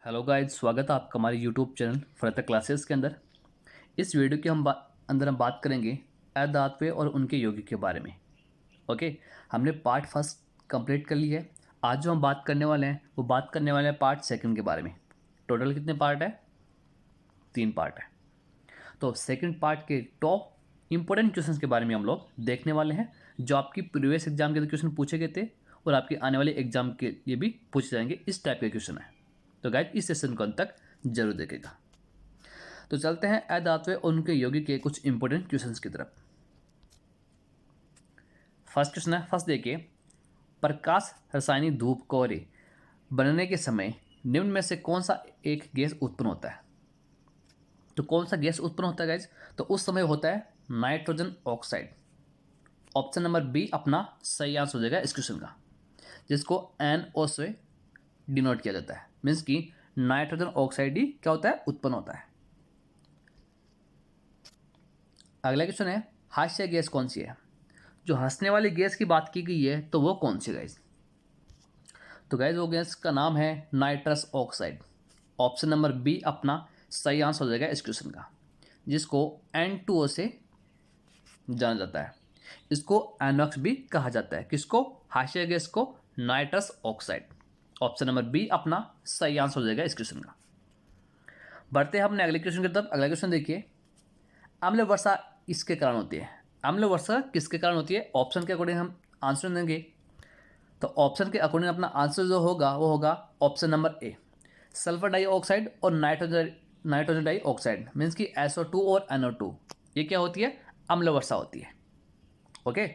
Hello guys, स्वागत है आपका हमारे यूट्यूब चैनल फर्दर क्लासेस के अंदर। इस वीडियो के अंदर हम बात करेंगे अधातव्य और उनके यौगिक के बारे में। ओके, हमने पार्ट फर्स्ट कंप्लीट कर लिया है। आज जो हम बात करने वाले हैं वो बात करने वाले हैं पार्ट सेकंड के बारे में। टोटल कितने पार्ट है? 3 पार्ट है। तो सेकंड पार्ट के टॉप इंपॉर्टेंट क्वेश्चंस के बारे में हम लोग देखने वाले हैं, जो आपकी प्रीवियस एग्जाम के क्वेश्चन पूछे गए थे और आपके आने वाले एग्जाम के लिए भी पूछे जाएंगे। इस टाइप के क्वेश्चन है, तो गाइड इस सेशन को अंत तक जरूर देखेगा। तो चलते हैं अधातव्य और उनके यौगिक के कुछ इंपॉर्टेंट क्वेश्चंस की तरफ। फर्स्ट क्वेश्चन है, फर्स्ट देखिए, प्रकाश रासायनिक धूप कोहरे बनने के समय निम्न में से कौन सा एक गैस उत्पन्न होता है? तो कौन सा गैस उत्पन्न होता है गाइज? तो उस समय होता है nitrogen oxide. Option number B अपना सही आंसर हो जाएगा इस क्वेश्चन का, जिसको NO से डिनोट किया जाता है। मीन्स कि नाइट्रोजन ऑक्साइड ही क्या होता है? उत्पन्न होता है। अगला क्वेश्चन है, हास्य गैस कौन सी है? जो हंसने वाली गैस की बात की गई है तो वो कौन सी गाइज? तो गाइज वो गैस का नाम है nitrous oxide. Option number B अपना सही आंसर हो जाएगा इस क्वेश्चन का, जिसको N2O से जाना जाता है। इसको एनॉक्स भी कहा जाता है। किसको? हास्य गैस को nitrous oxide. Option number B अपना सही आंसर हो जाएगा इस क्वेश्चन का। बढ़ते हैं अपने अगले क्वेश्चन की तरफ। अगला क्वेश्चन देखिए, अम्ल वर्षा इसके कारण होती है। अम्ल वर्षा किसके कारण होती है? ऑप्शन के अकॉर्डिंग हम आंसर देंगे। तो ऑप्शन के अकॉर्डिंग अपना आंसर जो होगा वो होगा option number A, sulphur dioxide और नाइट्रोजन डाइऑक्साइड। मीन्स कि SO2 और NO2, ये क्या होती है? अम्ल वर्षा होती है। ओके,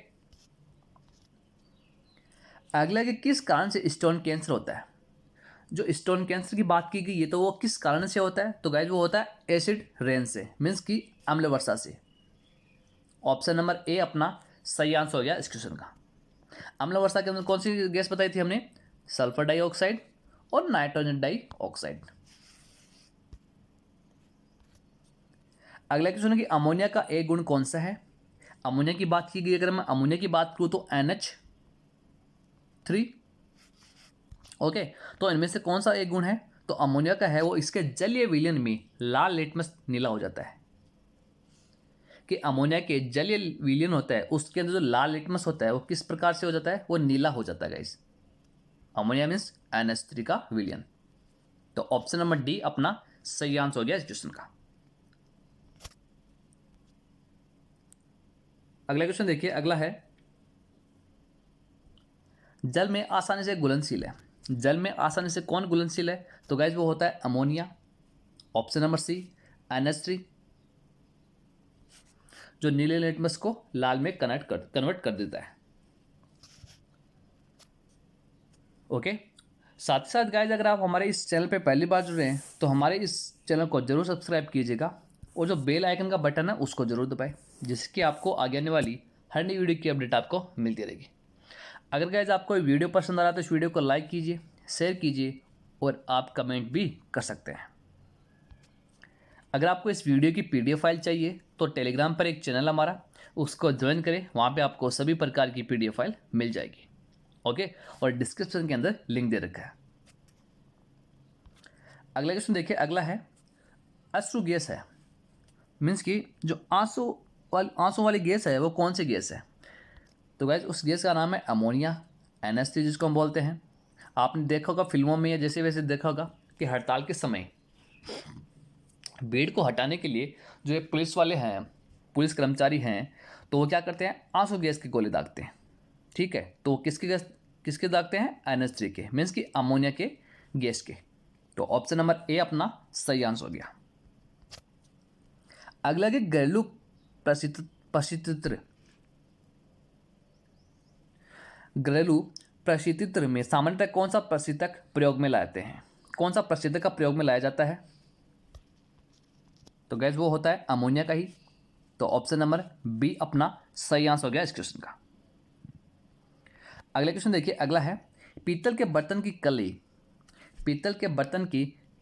अगला कि किस कारण से स्टोन कैंसर होता है? जो स्टोन कैंसर की बात की गई है तो वो किस कारण से होता है? तो गाइज वो होता है एसिड रेन से, मीन्स कि अम्ल वर्षा से। ऑप्शन नंबर ए अपना सही आंसर हो गया इस क्वेश्चन का। अम्ल वर्षा के अंदर कौन सी गैस बताई थी हमने? सल्फर डाइऑक्साइड और नाइट्रोजन डाइऑक्साइड। अगला क्वेश्चन है कि अमोनिया का एक गुण कौन सा है? अमोनिया की बात की गई, अगर मैं अमोनिया की बात करूं तो NH3। ओके, तो इनमें से कौन सा एक गुण है? तो अमोनिया का है वो इसके जलीय विलयन में लाल लिटमस नीला हो जाता है। कि अमोनिया के जलीय विलयन होता है उसके अंदर जो लाल लिटमस होता है वो किस प्रकार से हो जाता है? वो नीला हो जाता है गाइस। अमोनिया मीन्स NH3 का विलयन। तो ऑप्शन नंबर डी अपना सही आंसर हो गया इस क्वेश्चन का। अगला क्वेश्चन देखिए, अगला है, जल में आसानी से घुलनशील है। जल में आसानी से कौन घुलनशील है? तो गाइज वो होता है ammonia. Option number C NH3, जो नीले लिटमस को लाल में कन्वर्ट कर देता है। ओके, साथ ही साथ गाइज अगर आप हमारे इस चैनल पे पहली बार जुड़े हैं तो हमारे इस चैनल को जरूर सब्सक्राइब कीजिएगा और जो बेल आइकन का बटन है उसको जरूर दबाएं, जिससे कि आपको आगे आने वाली हर नई वीडियो की अपडेट आपको मिलती रहेगी। अगर गाइज आपको ये वीडियो पसंद आ रहा है तो इस वीडियो को लाइक कीजिए, शेयर कीजिए और आप कमेंट भी कर सकते हैं। अगर आपको इस वीडियो की PDF फाइल चाहिए तो टेलीग्राम पर एक चैनल हमारा, उसको ज्वाइन करें, वहाँ पे आपको सभी प्रकार की PDF फाइल मिल जाएगी। ओके, और डिस्क्रिप्शन के अंदर लिंक दे रखा है। अगला क्वेश्चन देखिए, अगला है, अश्रु गैस है। मीन्स कि जो आंसू वाली गैस है वो कौन सी गैस है? तो गाइज उस गैस का नाम है अमोनिया, NH3 जिसको हम बोलते हैं। आपने देखा होगा फिल्मों में या जैसे वैसे देखा होगा कि हड़ताल के समय भीड़ को हटाने के लिए जो ये पुलिस वाले हैं, पुलिस कर्मचारी हैं, तो वो क्या करते हैं? आंसू गैस के गोले दागते हैं। ठीक है, तो वो किसके दागते हैं? NH3 के, मीन्स कि अमोनिया के गैस के। तो ऑप्शन नंबर ए अपना सही आंसर हो गया। अगला कि घरेलू प्रशीतत्र घरेलू प्रशीतत्र में सामान्यतः कौन सा प्रशीतक प्रयोग में लाते हैं? कौन सा प्रशीतक का प्रयोग में लाया जाता है? तो गैस वो होता है अमोनिया का ही। तो ऑप्शन नंबर बी अपना सही आंसर हो गया इस क्वेश्चन का। अगला क्वेश्चन देखिए, अगला है, पीतल के बर्तन की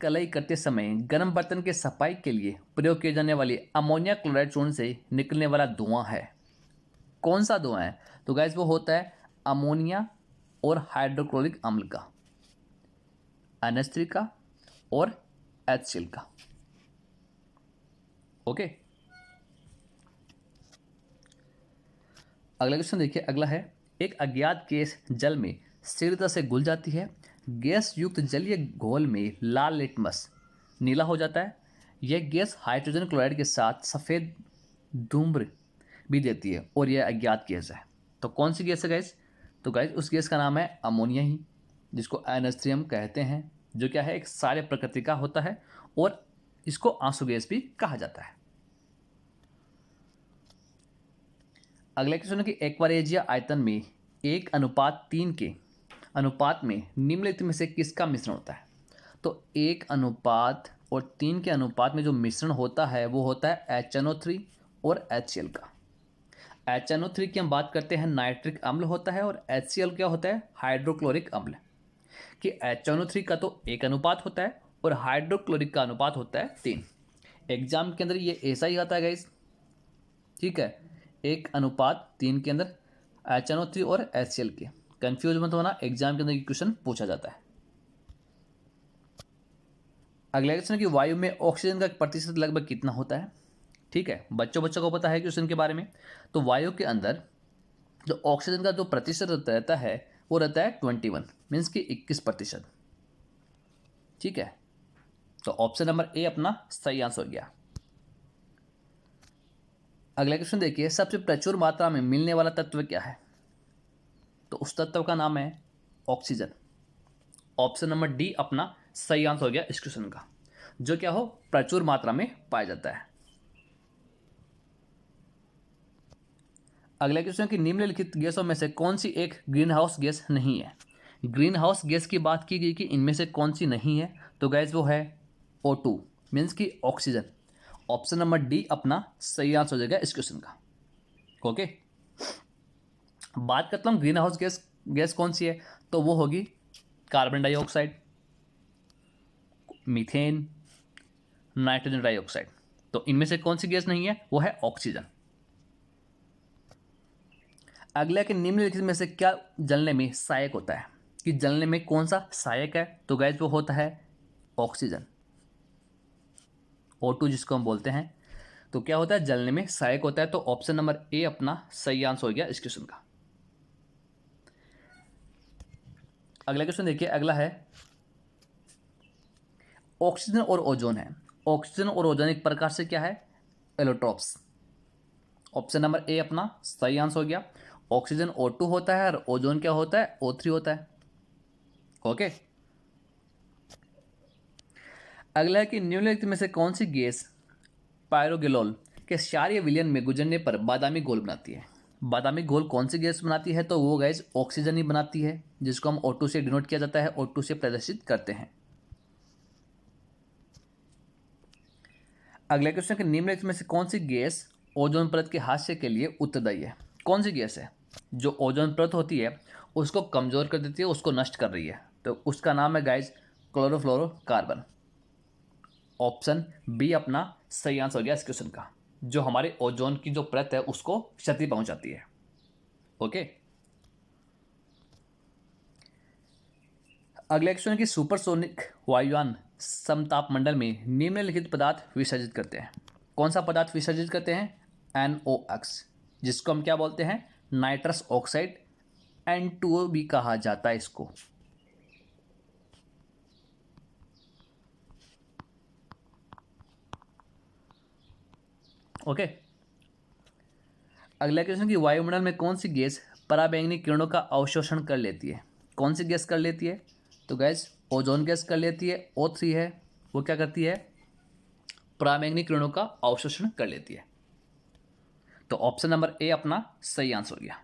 कलई करते समय गर्म बर्तन के सफाई के लिए प्रयोग किए जाने वाली अमोनिया क्लोराइड चूर्ण से निकलने वाला धुआं है। कौन सा धुआं है? तो गैस वो होता है अमोनिया और हाइड्रोक्लोरिक अम्ल का, NH3 का और HCl का। ओके, अगला क्वेश्चन देखिए। अगला है, एक अज्ञात गैस जल में शीघ्रता से घुल जाती है। गैस युक्त जलीय घोल में लाल लिटमस नीला हो जाता है। यह गैस हाइड्रोजन क्लोराइड के साथ सफ़ेद धूम्र भी देती है और यह अज्ञात गैस है। तो कौन सी गैस है गाइस? तो गाइस उस गैस का नाम है अमोनिया ही, जिसको NH3 हम कहते हैं, जो क्या है, एक सारे प्रकृति का होता है और इसको आंसू गैस भी कहा जाता है। अगला क्वेश्चन है कि एक्वारेजिया आयतन में 1:3 के अनुपात में निम्नलिखित में से किसका मिश्रण होता है? तो 1:3 के अनुपात में जो मिश्रण होता है वो होता है HNO3 और HCl का। HNO3 की हम बात करते हैं, नाइट्रिक अम्ल होता है, और HCl क्या होता है, हाइड्रोक्लोरिक अम्ल। कि HNO3 का तो 1 अनुपात होता है और हाइड्रोक्लोरिक का अनुपात होता है 3। एग्जाम के अंदर ये ऐसा ही आता है गाइस, ठीक है, 1:3 के अंदर HNO3 और HCl के। कंफ्यूज मत होना, एग्जाम के अंदर ये क्वेश्चन पूछा जाता है। अगला क्वेश्चन है कि वायु में ऑक्सीजन का प्रतिशत लगभग कितना होता है? ठीक है, बच्चों को पता है क्वेश्चन के बारे में। तो वायु के अंदर जो ऑक्सीजन का जो प्रतिशत रहता है वो रहता है 21, मीन्स कि 21%। ठीक है, तो ऑप्शन नंबर ए अपना सही आंसर हो गया। अगला क्वेश्चन देखिए, सबसे प्रचुर मात्रा में मिलने वाला तत्व क्या है? तो उस तत्व का नाम है ऑक्सीजन। ऑप्शन नंबर डी अपना सही आंसर हो गया इस क्वेश्चन का, जो क्या हो, प्रचुर मात्रा में पाया जाता है। अगला क्वेश्चन कि निम्नलिखित गैसों में से कौन सी एक ग्रीन हाउस गैस नहीं है? ग्रीन हाउस गैस की बात की गई कि इनमें से कौन सी नहीं है, तो गैस वो है O2, मीन्स कि ऑक्सीजन। ऑप्शन नंबर डी अपना सही आंसर हो जाएगा इस क्वेश्चन का। ओके, बात करता हूँ ग्रीन हाउस गैस कौन सी है, तो वो होगी carbon dioxide, methane, nitrogen dioxide. तो इनमें से कौन सी गैस नहीं है, वो है ऑक्सीजन। अगला कि निम्नलिखित में से क्या जलने में सहायक होता है? कि जलने में कौन सा सहायक है, तो गैस वो होता है ऑक्सीजन, O2 जिसको हम बोलते हैं। तो क्या होता है, जलने में सहायक होता है। तो ऑप्शन नंबर ए अपना सही आंसर हो गया इस क्वेश्चन का। अगला क्वेश्चन देखिए। अगला है, ऑक्सीजन और ओजोन है। ऑक्सीजन और ओजोन एक प्रकार से क्या है, एलोट्रॉप्स। ऑप्शन नंबर ए अपना सही आंसर हो गया। ऑक्सीजन O2 होता है और ओजोन क्या होता है, O3 होता है। ओके, अगला है कि निम्नलिखित में से कौन सी गैस पायरोगेलोल के क्षारीय विलयन में गुजरने पर बादामी घोल बनाती है? बादामी घोल कौन सी गैस बनाती है, तो वो गैस ऑक्सीजन ही बनाती है, जिसको हम O2 से डिनोट किया जाता है, O2 से प्रदर्शित करते हैं। अगला क्वेश्चन कि निम्नलिखित में से कौन सी गैस ओजोन परत के हादसे के लिए उत्तरदायी है? कौन सी गैस है जो ओजोन परत होती है उसको कमजोर कर देती है, उसको नष्ट कर रही है? तो उसका नाम है गाइस क्लोरोफ्लोरोकार्बन। ऑप्शन बी अपना सही आंसर हो गया इस क्वेश्चन का, जो हमारे ओजोन की जो परत है उसको क्षति पहुंचाती है। ओके, अगला क्वेश्चन है कि सुपरसोनिक वायुयान समतापमंडल में निम्नलिखित पदार्थ विसर्जित करते हैं। कौन सा पदार्थ विसर्जित करते हैं? NOx, जिसको हम क्या बोलते हैं, नाइट्रस ऑक्साइड, N2O भी कहा जाता है इसको। ओके, अगला क्वेश्चन कि वायुमंडल में कौन सी गैस पराबैंगनी किरणों का अवशोषण कर लेती है? कौन सी गैस कर लेती है? तो गैस ओजोन गैस कर लेती है, O3 है, वो क्या करती है, पराबैंगनी किरणों का अवशोषण कर लेती है। तो ऑप्शन नंबर ए अपना सही आंसर हो गया।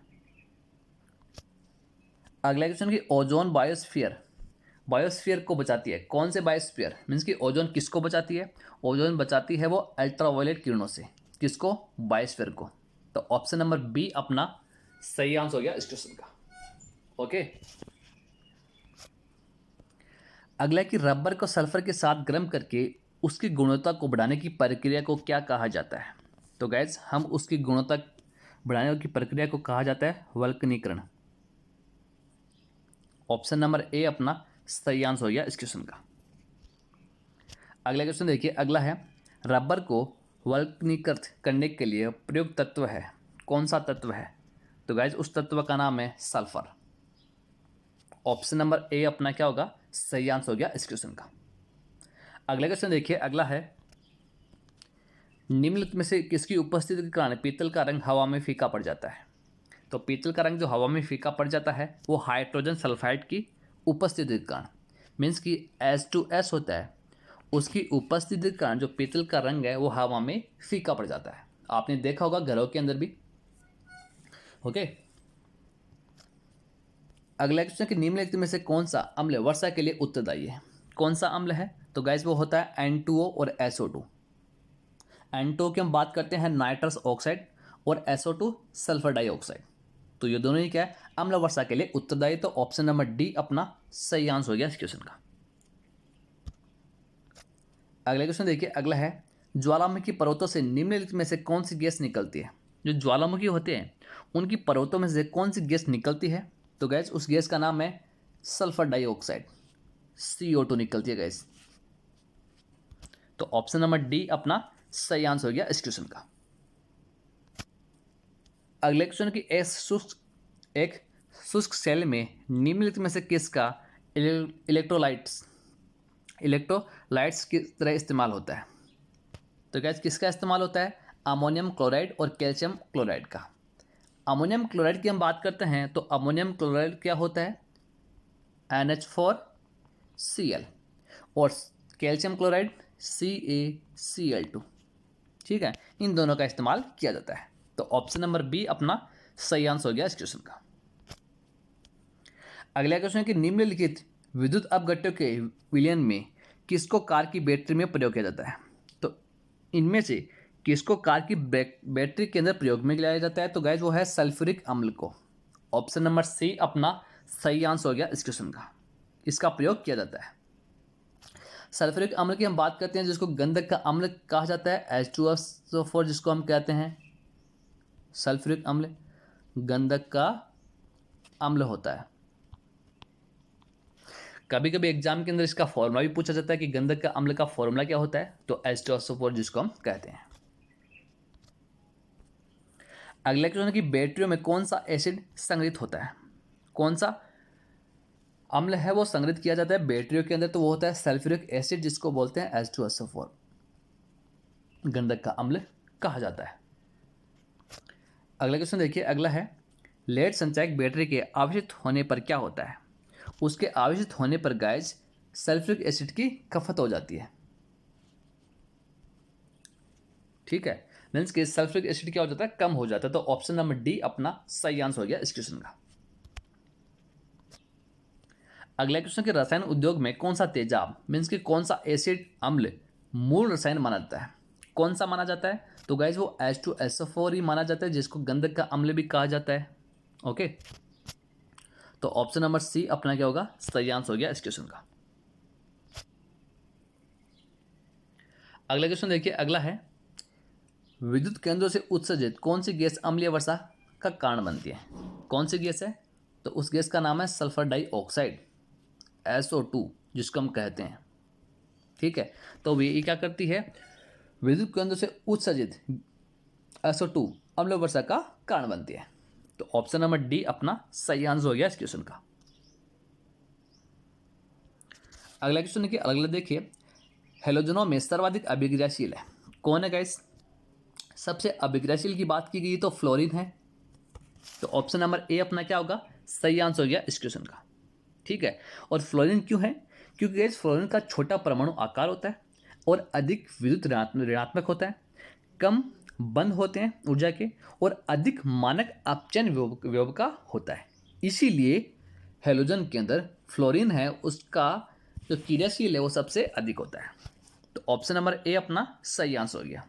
अगला क्वेश्चन कि ओजोन बायोस्फीयर को बचाती है। कौन से बायोस्फीयर, मीन्स कि ओजोन किसको बचाती है? ओजोन बचाती है वो अल्ट्रावायलेट किरणों से। किसको? बायोस्फीयर को। तो ऑप्शन नंबर बी अपना सही आंसर हो गया इस क्वेश्चन का। ओके, अगला कि रबर को सल्फर के साथ गर्म करके उसकी गुणवत्ता को बढ़ाने की प्रक्रिया को क्या कहा जाता है? तो गैस हम उसकी गुणवत्ता बढ़ाने की प्रक्रिया को कहा जाता है वल्कनीकरण। ऑप्शन नंबर ए अपना सही आंसर हो गया इस क्वेश्चन का। अगला क्वेश्चन देखिए, अगला है रबर को वल्कनीकृत करने के लिए प्रयुक्त तत्व है, कौन सा तत्व है? तो गाइज उस तत्व का नाम है सल्फर। ऑप्शन नंबर ए अपना क्या होगा? सही आंसर हो गया इस क्वेश्चन का। अगला क्वेश्चन देखिए, अगला है निम्नलिखित में से किसकी उपस्थिति के कारण पीतल का रंग हवा में फीका पड़ जाता है? तो पीतल का रंग जो हवा में फीका पड़ जाता है वो हाइड्रोजन सल्फाइड की उपस्थिति के कारण, मीन्स कि H2S होता है, उसकी उपस्थिति के कारण जो पीतल का रंग है वो हवा में फीका पड़ जाता है। आपने देखा होगा घरों के अंदर भी। ओके, अगला क्वेश्चन कि निम्नलिखित में से कौन सा अम्ल वर्षा के लिए उत्तरदायी है? कौन सा अम्ल है? तो गाइस वो होता है N2O और SO2। N2O की हम बात करते हैं नाइट्रस ऑक्साइड और SO2 सल्फर डाइऑक्साइड। तो ये दोनों ही क्या है? अम्ल वर्षा के लिए उत्तरदायी। तो ऑप्शन नंबर डी अपना सही आंसर हो गया इस क्वेश्चन का। अगला क्वेश्चन देखिए, अगला है ज्वालामुखी पर्वतों से निम्नलिखित में से कौन सी गैस निकलती है? जो ज्वालामुखी होते हैं उनकी पर्वतों में से कौन सी गैस निकलती है? तो गैस उस गैस का नाम है सल्फर डाइऑक्साइड, CO2 निकलती है गैस। तो ऑप्शन नंबर डी अपना सही आंसर हो गया इस क्वेश्चन का। अगले क्वेश्चन की एक शुष्क सेल में निम्नलिखित में से किसका इलेक्ट्रोलाइट्स की तरह इस्तेमाल होता है? तो गैस किसका इस्तेमाल होता है? अमोनियम क्लोराइड और कैल्शियम क्लोराइड का। अमोनियम क्लोराइड की हम बात करते हैं तो अमोनियम क्लोराइड क्या होता है? NH4Cl और कैल्शियम क्लोराइड CaCl2। ठीक है, इन दोनों का इस्तेमाल किया जाता है। तो ऑप्शन नंबर बी अपना सही आंसर हो गया इस क्वेश्चन का। अगला क्वेश्चन है कि निम्नलिखित विद्युत अपघट्टों के विलयन में किसको कार की बैटरी में प्रयोग किया जाता है? तो इनमें से किसको कार की बैटरी के अंदर प्रयोग में लिया जाता है? तो गाइज वो है सल्फ्यूरिक अम्ल को। ऑप्शन नंबर सी अपना सही आंसर हो गया इस क्वेश्चन का। इसका प्रयोग किया जाता है। सल्फ्यूरिक अम्ल की हम बात करते हैं जिसको गंधक का अम्ल कहा जाता है, H2SO4 जिसको हम कहते हैं सल्फ्यूरिक अम्ल गंधक का अम्ल होता है। कभी कभी एग्जाम के अंदर इसका फॉर्मूला भी पूछा जाता है कि गंधक का अम्ल का फॉर्मूला क्या होता है? तो H2SO4 जिसको हम कहते हैं। अगला क्वेश्चन है कि बैटरियों में कौन सा एसिड संग्रहित होता है? कौन सा अम्ल है वो संग्रहित किया जाता है बैटरियों के अंदर? तो वो होता है सल्फ्यूरिक एसिड जिसको बोलते हैं H2SO4, गंधक का अम्ल कहा जाता है। अगला क्वेश्चन देखिए, अगला है लेड संचायक बैटरी के आवेशित होने पर क्या होता है? उसके आवेशित होने पर गाइज सल्फ्यूरिक एसिड की खपत हो जाती है। ठीक है, मीन्स कि सल्फ्यूरिक एसिड क्या हो जाता है? कम हो जाता है। तो ऑप्शन नंबर डी अपना सही आंसर हो गया इस क्वेश्चन का। अगला क्वेश्चन कि रसायन उद्योग में कौन सा तेजाब मीन्स कि कौन सा एसिड अम्ल मूल रसायन माना जाता है? कौन सा माना जाता है? तो गाइज वो H2SO4 ही माना जाता है जिसको गंधक का अम्ल भी कहा जाता है। ओके, तो ऑप्शन नंबर सी अपना क्या होगा? सही आंसर हो गया इस क्वेश्चन का। अगला क्वेश्चन देखिए, अगला है विद्युत केंद्रों से उत्सर्जित कौन सी गैस अम्लीय वर्षा का कारण बनती है? कौन सी गैस है? तो उस गैस का नाम है सल्फर डाइऑक्साइड, SO2 जिसको हम कहते हैं। ठीक है, तो ये क्या करती है? विद्युत केंद्रों से उत्सर्जित SO2 अम्ल वर्षा का कारण बनती है। तो ऑप्शन नंबर डी अपना सही आंसर हो गया इस क्वेश्चन का। अगला क्वेश्चन है अगला देखिए, हेलोजनों में सर्वाधिक अभिक्रियाशील है कौन है गाइस? सबसे अभिक्रियाशील की बात की गई तो फ्लोरीन है। तो ऑप्शन नंबर ए अपना क्या होगा? सही आंसर हो गया इस क्वेश्चन का। ठीक है, और फ्लोरीन क्यों है? क्योंकि गाइस फ्लोरीन का छोटा परमाणु आकार होता है और अधिक विद्युत ऋणात्मक होता है, कम बंद होते हैं ऊर्जा के, और अधिक मानक अपचयन विभव का होता है। इसीलिए हेलोजन के अंदर फ्लोरीन है उसका जो क्रियाशील है वो सबसे अधिक होता है। तो ऑप्शन नंबर ए अपना सही आंसर हो गया।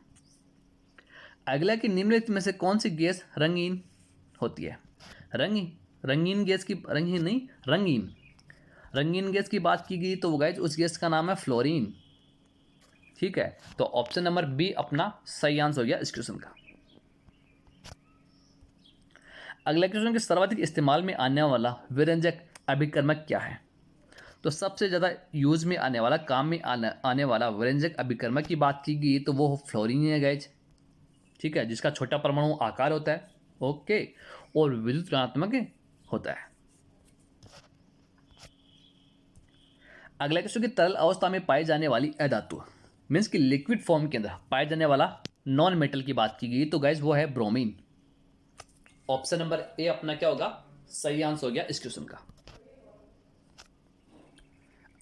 अगला कि निम्नलिखित में से कौन सी गैस रंगीन होती है? रंगीन गैस की रंगीन गैस की बात की गई तो वो गाइस उस गैस का नाम है फ्लोरीन। ठीक है, तो ऑप्शन नंबर बी अपना सही आंसर हो गया इस क्वेश्चन का। अगला क्वेश्चन कि सर्वाधिक इस्तेमाल में आने वाला विरंजक अभिकर्मक क्या है? तो सबसे ज़्यादा यूज में आने वाला, काम में आने वाला व्यंजक अभिकर्मक की बात की गई तो वो फ्लोरीन है गाइज, ठीक है, जिसका छोटा परमाणु आकार होता है, ओके, और विद्युत ऋणात्मक होता है। अगला क्वेश्चन की तरल अवस्था में पाई जाने वाली अधातु, मीन्स कि लिक्विड फॉर्म के अंदर पाए जाने वाला नॉन मेटल की बात की गई तो गाइज वो है ब्रोमीन। ऑप्शन नंबर ए अपना क्या होगा, सही आंसर हो गया इस क्वेश्चन का।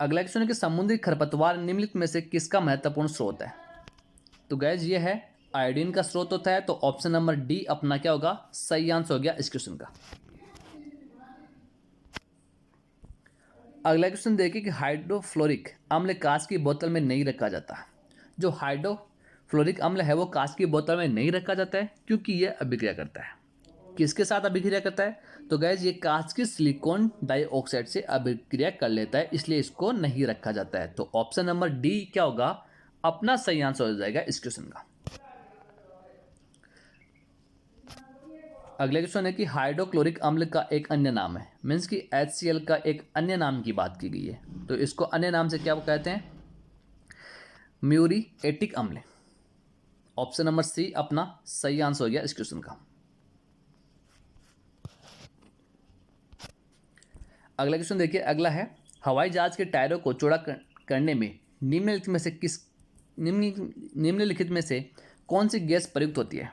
अगला क्वेश्चन है कि समुद्री खरपतवार निम्नलिखित में से किसका महत्वपूर्ण स्रोत है, तो गैज ये है आयोडीन का स्रोत होता है, तो ऑप्शन नंबर डी अपना क्या होगा, सही आंसर हो गया इस क्वेश्चन का। अगला क्वेश्चन देखिए कि हाइड्रोफ्लोरिक अम्ल कांच की बोतल में नहीं रखा जाता। जो हाइड्रोफ्लोरिक अम्ल है वो कांच की बोतल में नहीं रखा जाता है क्योंकि ये अभिक्रिया करता है, किसके साथ अभिक्रिया करता है, तो गैस ये कांच के सिलिकॉन डाइऑक्साइड से अभिक्रिया कर लेता है, इसलिए इसको नहीं रखा जाता है। तो ऑप्शन नंबर डी क्या होगा, अपना सही आंसर हो जाएगा इस क्वेश्चन का। अगले क्वेश्चन है कि हाइड्रोक्लोरिक अम्ल का एक अन्य नाम है, मीन्स कि HCl का एक अन्य नाम की बात की गई है, तो इसको अन्य नाम से क्या कहते हैं, म्यूरिएटिक अम्ल। ऑप्शन नंबर सी अपना सही आंसर हो गया इस क्वेश्चन का। अगला क्वेश्चन देखिए, अगला है हवाई जहाज के टायरों को चौड़ा करने में निम्नलिखित में से कौन सी गैस प्रयुक्त होती है।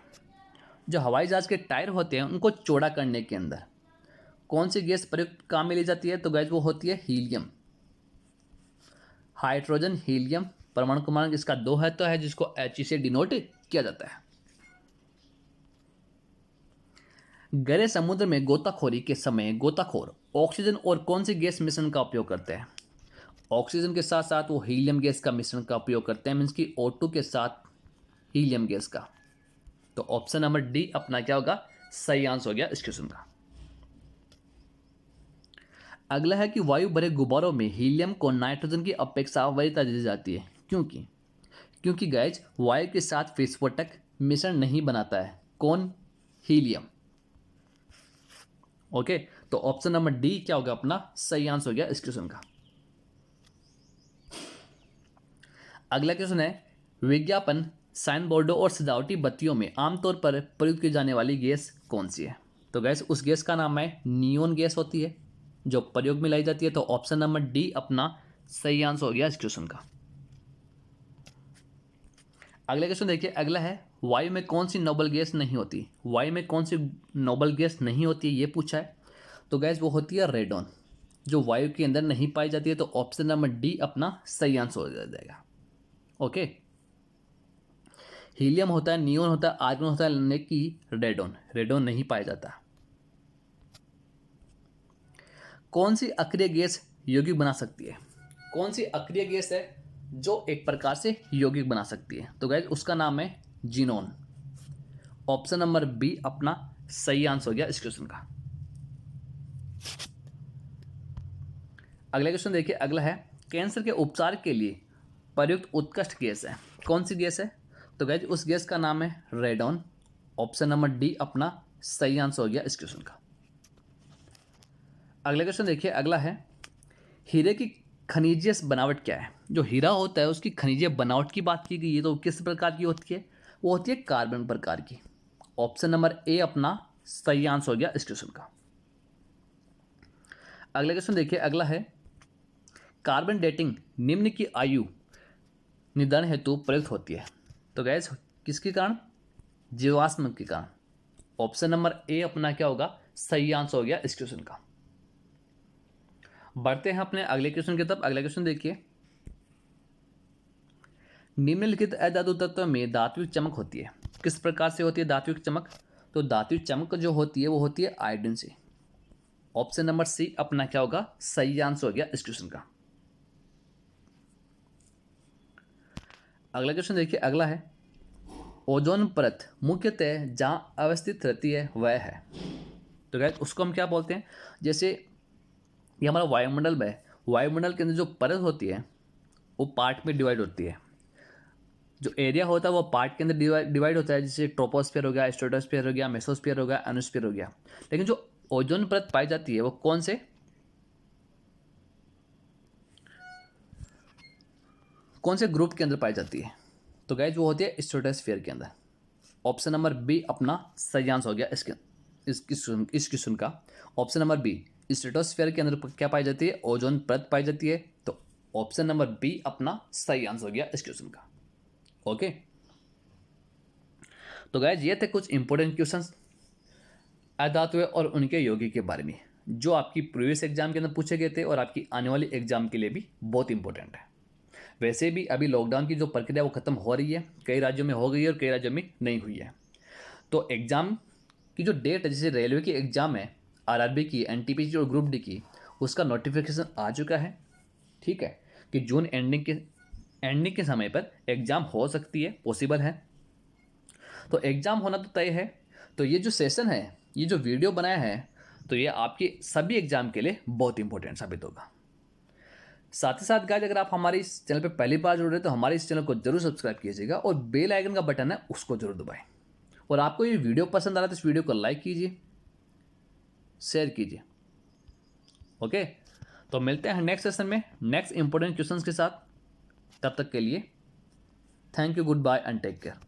जो हवाई जहाज के टायर होते हैं उनको चौड़ा करने के अंदर कौन सी गैस प्रयुक्त काम में ली जाती है, तो गैस वो होती है हीलियम। हाइड्रोजन हीलियम परमाणु क्रमांक इसका 2 है, तो है जिसको He से डिनोट किया जाता है। गहरे समुद्र में गोताखोरी के समय गोताखोर ऑक्सीजन और कौन सी गैस मिश्रण का उपयोग करते हैं। ऑक्सीजन के साथ साथ वो हीलियम गैस का मिश्रण का उपयोग करते हैं, मीन्स कि O2 के साथ हीलियम गैस का। तो ऑप्शन नंबर डी अपना क्या होगा, सही आंसर हो गया इस क्वेश्चन का। अगला है कि वायु भरे गुब्बारों में हीलियम को नाइट्रोजन की अपेक्षा वरीयता दी जाती है, क्योंकि गैस वायु के साथ विस्फोटक मिश्रण नहीं बनाता है, कौन, हीलियम। ओके, तो ऑप्शन नंबर डी क्या होगा, अपना सही आंसर हो गया इस क्वेश्चन का। अगला क्वेश्चन है विज्ञापन, साइन बोर्डों और सजावटी बत्तियों में आमतौर पर प्रयुक्त की जाने वाली गैस कौन सी है, तो गैस उस गैस का नाम है नियोन गैस होती है जो प्रयोग में लाई जाती है। तो ऑप्शन नंबर डी अपना सही आंसर हो गया इस क्वेश्चन का। अगला क्वेश्चन देखिए, अगला है वायु में कौन सी नोबल गैस नहीं होती, वायु में कौन सी नोबल गैस नहीं होती है ये पूछा है, तो गैस वो होती है रेडॉन, जो वायु के अंदर नहीं पाई जाती है। तो ऑप्शन नंबर डी अपना सही आंसर हो जाएगा। ओके, हीलियम होता है, नियोन होता है, आर्गन होता है, लेकिन रेडॉन नहीं पाया जाता। कौन सी अक्रिय गैस यौगिक बना सकती है, कौन सी अक्रिय गैस है जो एक प्रकार से यौगिक बना सकती है, तो गाइस उसका नाम है जीनोन। ऑप्शन नंबर बी अपना सही आंसर हो गया इस क्वेश्चन का। अगला क्वेश्चन देखिए, अगला है कैंसर के उपचार के लिए प्रयुक्त उत्कृष्ट गैस है, कौन सी गैस है, तो गाइस उस गैस का नाम है रेडॉन। ऑप्शन नंबर डी अपना सही आंसर हो गया इस क्वेश्चन का। अगला क्वेश्चन देखिए, अगला है हीरे की खनिजीय बनावट क्या है। जो हीरा होता है उसकी खनिजीय बनावट की बात की गई है, तो किस प्रकार की होती है, वो होती है कार्बन प्रकार की। ऑप्शन नंबर ए अपना सही आंसर हो गया इस क्वेश्चन का। अगला क्वेश्चन देखिए, अगला है कार्बन डेटिंग निम्न की आयु निर्धारण हेतु प्रयुक्त होती है, तो गैस किसके कारण, जीवाश्म के कारण। ऑप्शन नंबर ए अपना क्या होगा, सही आंसर हो गया इस क्वेश्चन का। बढ़ते हैं अपने अगले क्वेश्चन की तरफ। अगला क्वेश्चन देखिए, निम्नलिखित अधातु तत्व में धात्विक चमक होती है, किस प्रकार से होती है धात्विक चमक, तो धात्विक चमक जो होती है वो होती है आयोडीन से। ऑप्शन नंबर सी अपना क्या होगा, सही आंसर हो गया इस क्वेश्चन का। अगला क्वेश्चन देखिए, अगला है ओजोन परत मुख्यतः जहां अवस्थित रहती है वह है, तो गाइस उसको हम क्या बोलते हैं, जैसे ये हमारा वायुमंडल है, वायुमंडल के अंदर जो परत होती है वो पार्ट में डिवाइड होती है। जो एरिया होता है वो पार्ट के अंदर डिवाइड होता है, जैसे ट्रोपोस्फीयर हो गया, स्ट्रेटोस्फीयर हो गया, मेसोस्फीयर हो गया, एनोस्फीयर हो गया। लेकिन जो ओजोन परत पाई जाती है वो कौन से कौन से ग्रुप के अंदर पाई जाती है? तो गाइज वो होती है स्ट्रेटोस्फीयर के अंदर। ऑप्शन नंबर बी अपना सही आंसर हो गया इस क्वेश्चन का। ऑप्शन नंबर बी, स्ट्रेटोस्फीयर के अंदर क्या पाई जाती है? ओजोन परत पाई जाती है। तो ऑप्शन नंबर बी अपना सही आंसर हो गया इस क्वेश्चन का। ओके, तो गाइज ये थे कुछ इंपॉर्टेंट क्वेश्चंस अधातुएं और उनके यौगिक के बारे में, जो आपकी प्रीवियस एग्जाम के अंदर पूछे गए थे और आपकी आने वाली एग्जाम के लिए भी बहुत इंपॉर्टेंट है। वैसे भी अभी लॉकडाउन की जो प्रक्रिया वो खत्म हो रही है, कई राज्यों में हो गई है और कई राज्यों में नहीं हुई है। तो एग्जाम की जो डेट है, जैसे रेलवे की एग्जाम है, आरआरबी की, एनटीपीसी और ग्रुप डी की, उसका नोटिफिकेशन आ चुका है। ठीक है, कि जून एंडिंग के समय पर एग्जाम हो सकती है, पॉसिबल है। तो एग्जाम होना तो तय है। तो ये जो सेशन है, ये जो वीडियो बनाया है, तो ये आपकी सभी एग्जाम के लिए बहुत इंपॉर्टेंट साबित होगा। साथ ही साथ गाइस, अगर आप हमारे इस चैनल पर पहली बार जुड़ रहे हैं तो हमारे इस चैनल को जरूर सब्सक्राइब कीजिएगा और बेल आइकन का बटन है उसको जरूर दबाएं। और आपको ये वीडियो पसंद आ रहा है तो इस वीडियो को लाइक कीजिए, शेयर कीजिए। ओके, तो मिलते हैं नेक्स्ट सेशन में नेक्स्ट इंपॉर्टेंट क्वेश्चंस के साथ। तब तक के लिए thank you, goodbye and take care.